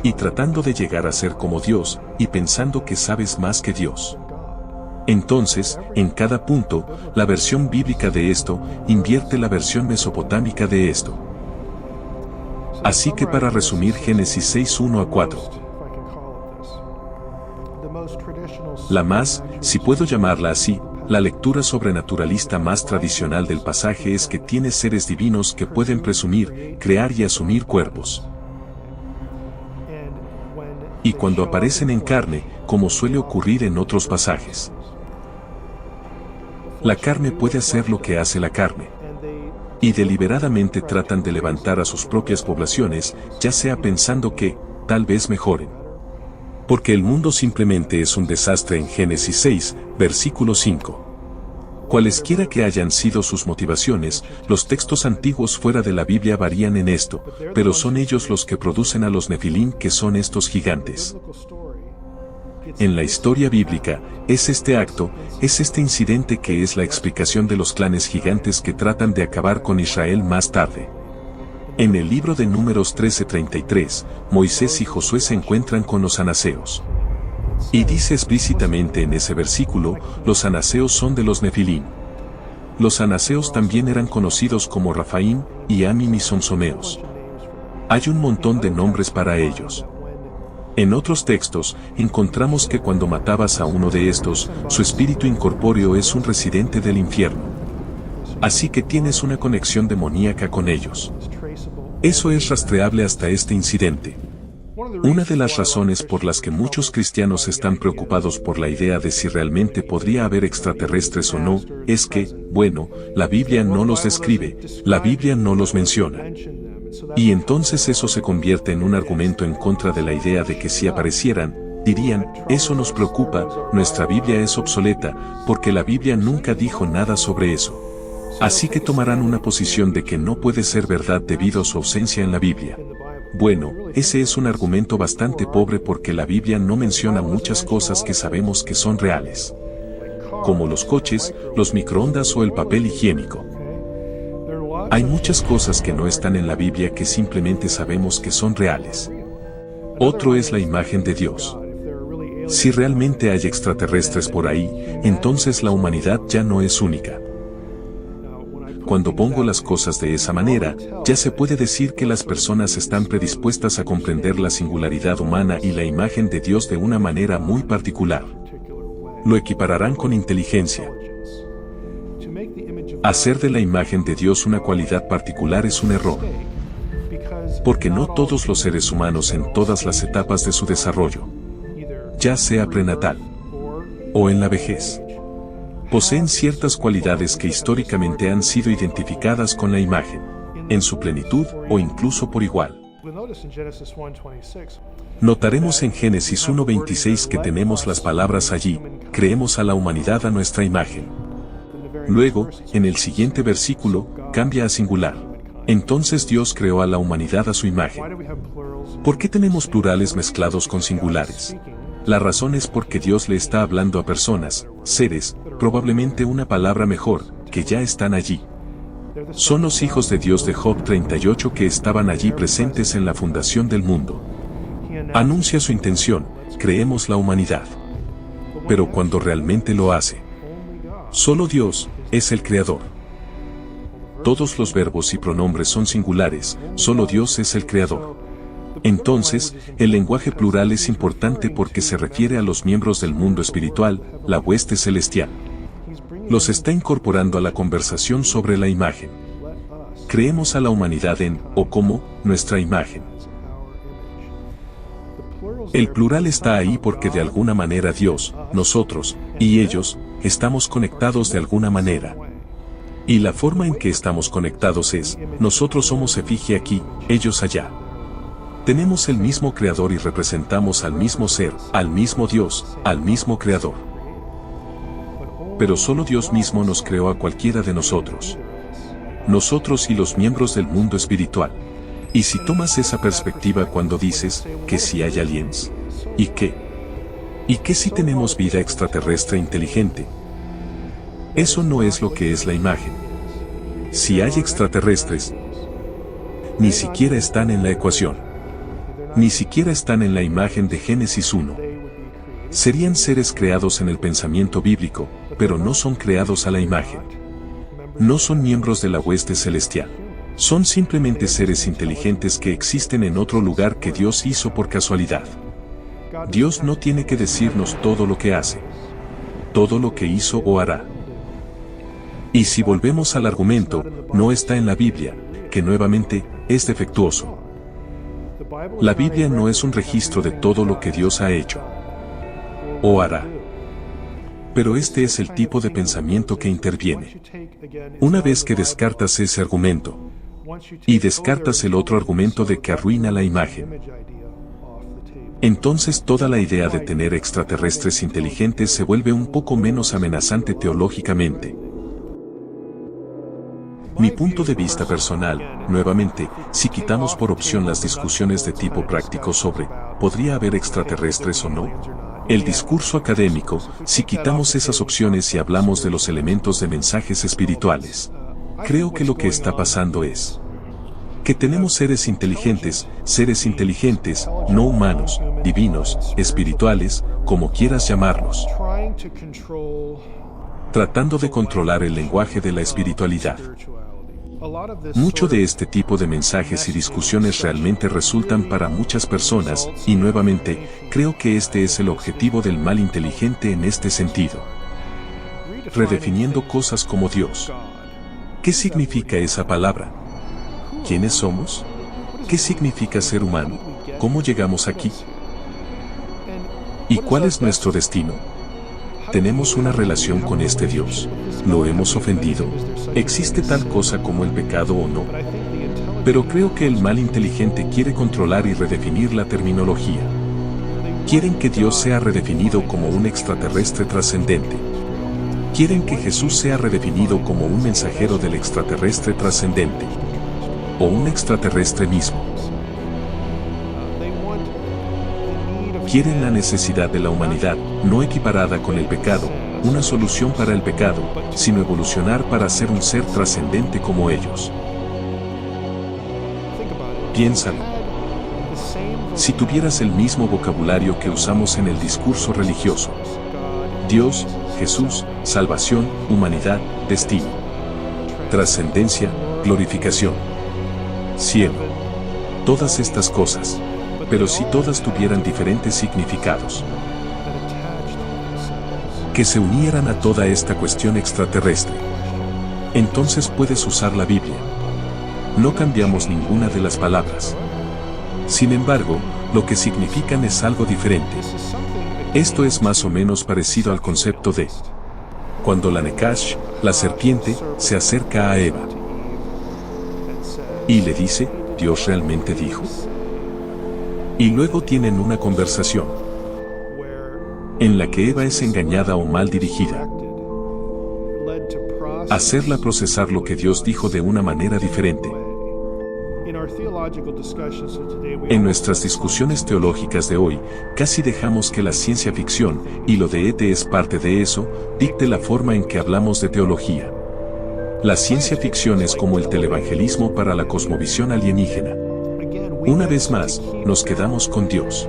[SPEAKER 3] Y tratando de llegar a ser como Dios, y pensando que sabes más que Dios. Entonces, en cada punto, la versión bíblica de esto, invierte la versión mesopotámica de esto. Así que para resumir Génesis 6, 1 a 4. La más, si puedo llamarla así, la lectura sobrenaturalista más tradicional del pasaje es que tiene seres divinos que pueden presumir, crear y asumir cuerpos. Y cuando aparecen en carne, como suele ocurrir en otros pasajes. La carne puede hacer lo que hace la carne. Y deliberadamente tratan de levantar a sus propias poblaciones, ya sea pensando que, tal vez mejoren. Porque el mundo simplemente es un desastre en Génesis 6, versículo 5. Cualesquiera que hayan sido sus motivaciones, los textos antiguos fuera de la Biblia varían en esto, pero son ellos los que producen a los Nefilim, que son estos gigantes. En la historia bíblica, es este acto, es este incidente que es la explicación de los clanes gigantes que tratan de acabar con Israel más tarde. En el libro de Números 13:33, Moisés y Josué se encuentran con los anaseos. Y dice explícitamente en ese versículo, los anaseos son de los Nefilim. Los anaseos también eran conocidos como Rafaim, y Amim y Somsomeos. Hay un montón de nombres para ellos. En otros textos, encontramos que cuando matabas a uno de estos, su espíritu incorpóreo es un residente del infierno. Así que tienes una conexión demoníaca con ellos. Eso es rastreable hasta este incidente. Una de las razones por las que muchos cristianos están preocupados por la idea de si realmente podría haber extraterrestres o no, es que, bueno, la Biblia no los describe, la Biblia no los menciona. Y entonces eso se convierte en un argumento en contra de la idea de que si aparecieran, dirían, eso nos preocupa, nuestra Biblia es obsoleta, porque la Biblia nunca dijo nada sobre eso. Así que tomarán una posición de que no puede ser verdad debido a su ausencia en la Biblia. Bueno, ese es un argumento bastante pobre porque la Biblia no menciona muchas cosas que sabemos que son reales. Como los coches, los microondas o el papel higiénico. Hay muchas cosas que no están en la Biblia que simplemente sabemos que son reales. Otro es la imagen de Dios. Si realmente hay extraterrestres por ahí, entonces la humanidad ya no es única. Cuando pongo las cosas de esa manera, ya se puede decir que las personas están predispuestas a comprender la singularidad humana y la imagen de Dios de una manera muy particular. Lo equipararán con inteligencia. Hacer de la imagen de Dios una cualidad particular es un error. Porque no todos los seres humanos en todas las etapas de su desarrollo, ya sea prenatal o en la vejez, poseen ciertas cualidades que históricamente han sido identificadas con la imagen, en su plenitud o incluso por igual. Notaremos en Génesis 1:26 que tenemos las palabras allí, creemos a la humanidad a nuestra imagen. Luego, en el siguiente versículo, cambia a singular. Entonces Dios creó a la humanidad a su imagen. ¿Por qué tenemos plurales mezclados con singulares? La razón es porque Dios le está hablando a personas, seres, probablemente una palabra mejor, que ya están allí. Son los hijos de Dios de Job 38 que estaban allí presentes en la fundación del mundo. Anuncia su intención, creemos la humanidad. Pero cuando realmente lo hace, solo Dios es el creador. Todos los verbos y pronombres son singulares, solo Dios es el creador. Entonces, el lenguaje plural es importante porque se refiere a los miembros del mundo espiritual, la hueste celestial. Los está incorporando a la conversación sobre la imagen. Creemos a la humanidad en, o como, nuestra imagen. El plural está ahí porque de alguna manera Dios, nosotros, y ellos, estamos conectados de alguna manera. Y la forma en que estamos conectados es, nosotros somos efigie aquí, ellos allá. Tenemos el mismo creador y representamos al mismo ser, al mismo Dios, al mismo creador. Pero solo Dios mismo nos creó a cualquiera de nosotros. nosotros y los miembros del mundo espiritual. Y si tomas esa perspectiva cuando dices que si hay aliens, ¿y qué? ¿Y qué si tenemos vida extraterrestre inteligente? Eso no es lo que es la imagen. Si hay extraterrestres, ni siquiera están en la ecuación. Ni siquiera están en la imagen de Génesis 1. Serían seres creados en el pensamiento bíblico, pero no son creados a la imagen. No son miembros de la hueste celestial. Son simplemente seres inteligentes que existen en otro lugar que Dios hizo por casualidad. Dios no tiene que decirnos todo lo que hace, todo lo que hizo o hará. Y si volvemos al argumento, no está en la Biblia, que nuevamente es defectuoso. La Biblia no es un registro de todo lo que Dios ha hecho o hará. Pero este es el tipo de pensamiento que interviene. Una vez que descartas ese argumento, y descartas el otro argumento de que arruina la imagen, entonces toda la idea de tener extraterrestres inteligentes se vuelve un poco menos amenazante teológicamente. Mi punto de vista personal, nuevamente, si quitamos por opción las discusiones de tipo práctico sobre ¿podría haber extraterrestres o no? El discurso académico, si quitamos esas opciones y hablamos de los elementos de mensajes espirituales, creo que lo que está pasando es que tenemos seres inteligentes, no humanos, divinos, espirituales, como quieras llamarlos, tratando de controlar el lenguaje de la espiritualidad. Mucho de este tipo de mensajes y discusiones realmente resultan para muchas personas, y nuevamente, creo que este es el objetivo del mal inteligente en este sentido. Redefiniendo cosas como Dios. ¿Qué significa esa palabra? ¿Quiénes somos? ¿Qué significa ser humano? ¿Cómo llegamos aquí? ¿Y cuál es nuestro destino? ¿Tenemos una relación con este Dios? ¿Lo hemos ofendido? ¿Existe tal cosa como el pecado o no? Pero creo que el mal inteligente quiere controlar y redefinir la terminología. Quieren que Dios sea redefinido como un extraterrestre trascendente. Quieren que Jesús sea redefinido como un mensajero del extraterrestre trascendente. O un extraterrestre mismo. Quieren la necesidad de la humanidad, no equiparada con el pecado, una solución para el pecado, sino evolucionar para ser un ser trascendente como ellos. Piénsalo. Si tuvieras el mismo vocabulario que usamos en el discurso religioso. Dios, Jesús, salvación, humanidad, destino. Trascendencia, glorificación. Cielo. Todas estas cosas. Pero si todas tuvieran diferentes significados, que se unieran a toda esta cuestión extraterrestre, entonces puedes usar la Biblia. No cambiamos ninguna de las palabras. Sin embargo, lo que significan es algo diferente. Esto es más o menos parecido al concepto de cuando la Nekash, la serpiente, se acerca a Eva y le dice, ¿Dios realmente dijo? Y luego tienen una conversación en la que Eva es engañada o mal dirigida. Hacerla procesar lo que Dios dijo de una manera diferente. En nuestras discusiones teológicas de hoy, casi dejamos que la ciencia ficción, y lo de ET es parte de eso, dicte la forma en que hablamos de teología. La ciencia ficción es como el televangelismo para la cosmovisión alienígena. Una vez más, nos quedamos con Dios.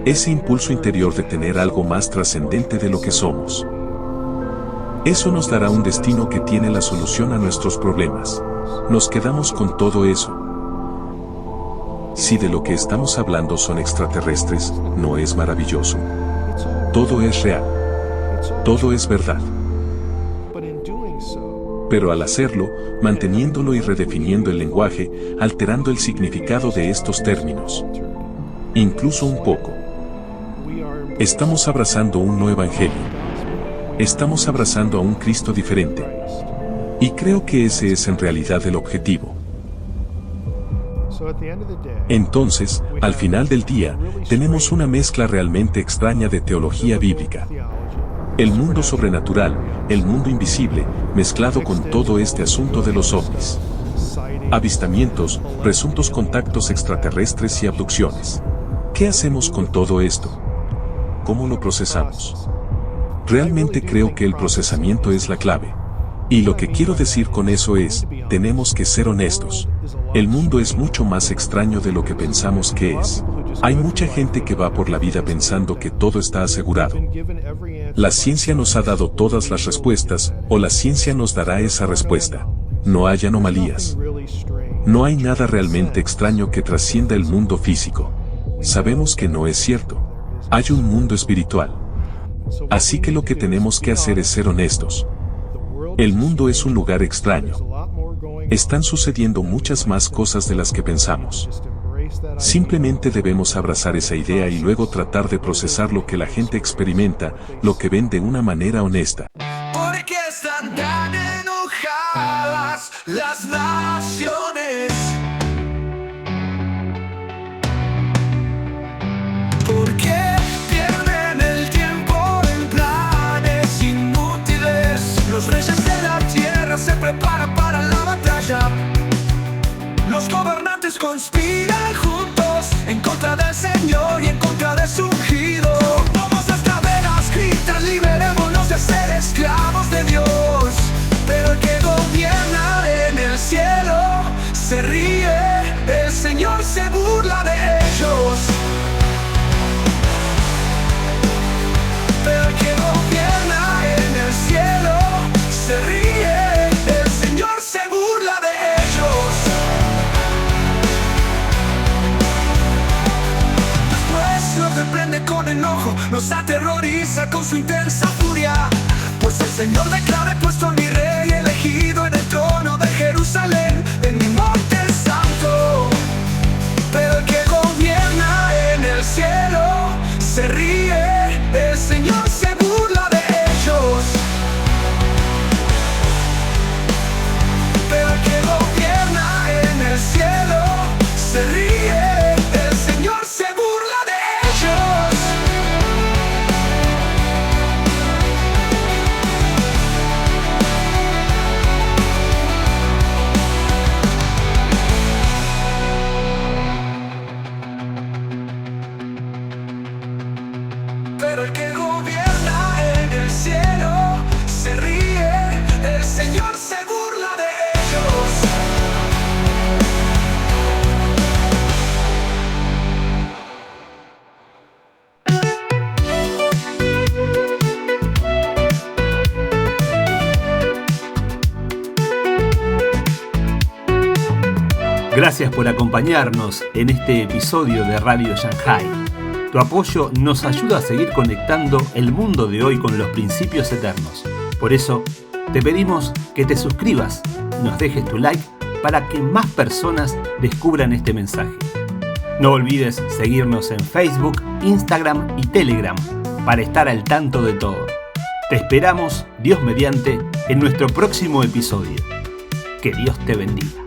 [SPEAKER 3] Ese impulso interior de tener algo más trascendente de lo que somos. Eso nos dará un destino que tiene la solución a nuestros problemas. Nos quedamos con todo eso. Si de lo que estamos hablando son extraterrestres, ¿no es maravilloso? Todo es real. Todo es verdad. Pero al hacerlo, manteniéndolo y redefiniendo el lenguaje, alterando el significado de estos términos. Incluso un poco. Estamos abrazando un nuevo evangelio. Estamos abrazando a un Cristo diferente. Y creo que ese es en realidad el objetivo. Entonces, al final del día, tenemos una mezcla realmente extraña de teología bíblica. El mundo sobrenatural, el mundo invisible, mezclado con todo este asunto de los ovnis. Avistamientos, presuntos contactos extraterrestres y abducciones. ¿Qué hacemos con todo esto? ¿Cómo lo procesamos? Realmente creo que el procesamiento es la clave. Y lo que quiero decir con eso es, tenemos que ser honestos. El mundo es mucho más extraño de lo que pensamos que es. Hay mucha gente que va por la vida pensando que todo está asegurado. La ciencia nos ha dado todas las respuestas, o la ciencia nos dará esa respuesta. No hay anomalías. No hay nada realmente extraño que trascienda el mundo físico. Sabemos que no es cierto. Hay un mundo espiritual. Así que lo que tenemos que hacer es ser honestos. El mundo es un lugar extraño. Están sucediendo muchas más cosas de las que pensamos. Simplemente debemos abrazar esa idea y luego tratar de procesar lo que la gente experimenta, lo que ven de una manera honesta.
[SPEAKER 1] ¿Por qué están tan enojadas las naciones? ¿Por qué pierden el tiempo en planes inútiles? Los reyes de la tierra se preparan para la batalla. Los gobernantes conspiran juntos en contra del Señor y en contra de su ungido. Tomamos nuestras venas, gritas, liberémonos de ser esclavos de Dios. Pero el que gobierna en el cielo se ríe, el Señor se burla de ellos. Pero el que gobierna en el cielo se ríe, el Señor se burla de ellos. Después nos reprende con enojo, nos aterroriza con su intensa furia. Pues el Señor declara: he puesto a mi rey elegido en el trono de Jerusalén, en mi monte santo. Pero el que gobierna en el cielo se ríe, el Señor se burla de ellos. Pero el que gobierna en el cielo se ríe, el Señor se burla de ellos. Pero el que gobierna en el cielo se ríe, el Señor se burla de ellos.
[SPEAKER 2] Gracias por acompañarnos en este episodio de Radio Shanghai. Tu apoyo nos ayuda a seguir conectando el mundo de hoy con los principios eternos. Por eso, te pedimos que te suscribas, nos dejes tu like para que más personas descubran este mensaje. No olvides seguirnos en Facebook, Instagram y Telegram para estar al tanto de todo. Te esperamos, Dios mediante, en nuestro próximo episodio. Que Dios te bendiga.